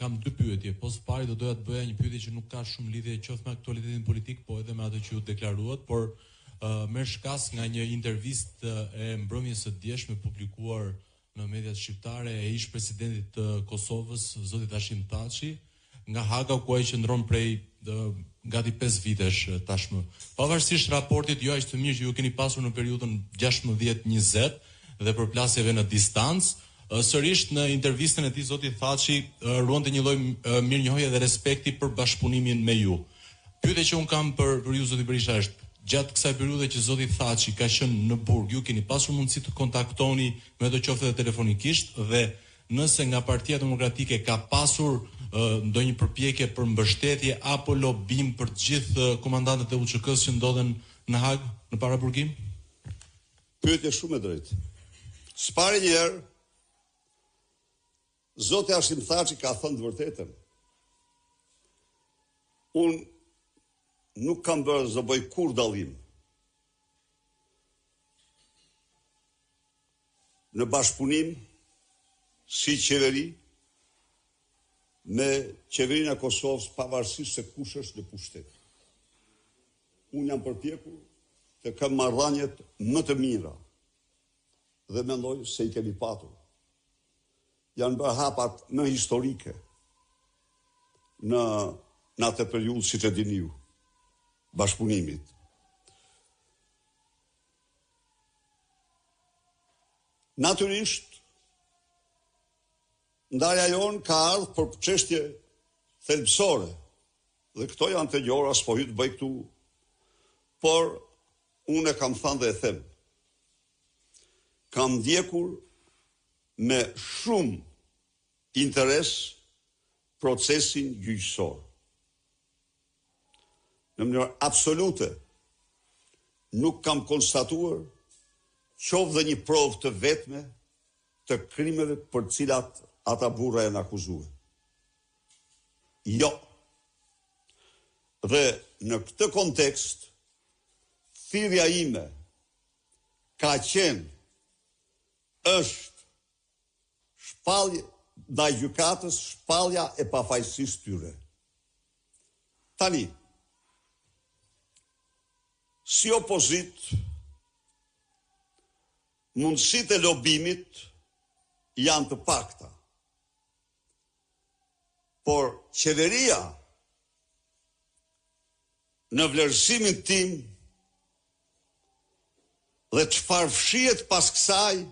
kam dy pyetje. Po së pari do doja të bëja një pyetje që nuk ka shumë lidhje qoftë me aktualitetin politik, po edhe me atë që u deklaruat, por merr shkas nga një intervistë e mbrëmjes së djeshme publikuar në mediat shqiptare e ish presidentit të Kosovës, zoti Hashim Thaçi, nga Haga ku ai qëndron prej gati 5 vitesh tashmë. Pavarësisht raportit jo aq të mirë që ju keni pasur në periudhën 16-20 dhe përplasjeve në distancë, sërish në intervistën e tij zoti Thaçi ruante një lloj mirënjohje dhe respekti për bashkëpunimin me ju. Pyetja që un kam për ju zoti Berisha është, gjatë kësaj periudhe që zoti Thaçi ka qenë në burg, ju keni pasur mundësi të kontaktoni me ato qoftë edhe telefonikisht, dhe nëse nga Partia Demokratike ka pasur ndonjë përpjekje për mbështetje apo lobim për të gjithë komandantët e UÇK-s që ndodhen në Hag në paraburgim? Pyetje shumë e drejtë. S'pari një herë zoti Hashim Thaçi ka thënë të vërtetën. Unë nuk kam bërë zë bëj kur dallim në bashkëpunim si qeveri me qeverinë e Kosovës pavarësisht se kush është në pushtet. Unë jam përpjekur të kam marrëdhëniet më të mira dhe mendoj se i kemi patur. Janë bërë hapat më historike në atë periudhë si të dini ju. Bashkëpunimit. Natyrisht, ndarja jonë ka ardhur për çështje thelbësore, dhe këto janë të gjora, s'po hy të bëj këtu, por unë e kam thënë dhe e them. Kam ndjekur me shumë interes procesin gjyqësor. Në mënyrë absolute, nuk kam konstatuar qoftë dhe një provë të vetme të krimeve për cilat ata burra janë akuzuar. Jo. Dhe në këtë kontekst, thirrja ime ka qenë, është shpallje ndaj gjykatës, shpallja e pafajësisë tyre. Tani, si opozit, mundësitë e lobimit janë të pakta. Por qeveria në vlerësimin tim dhe çfarë fshihet pas kësaj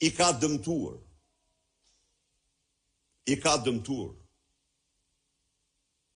i ka dëmtuar.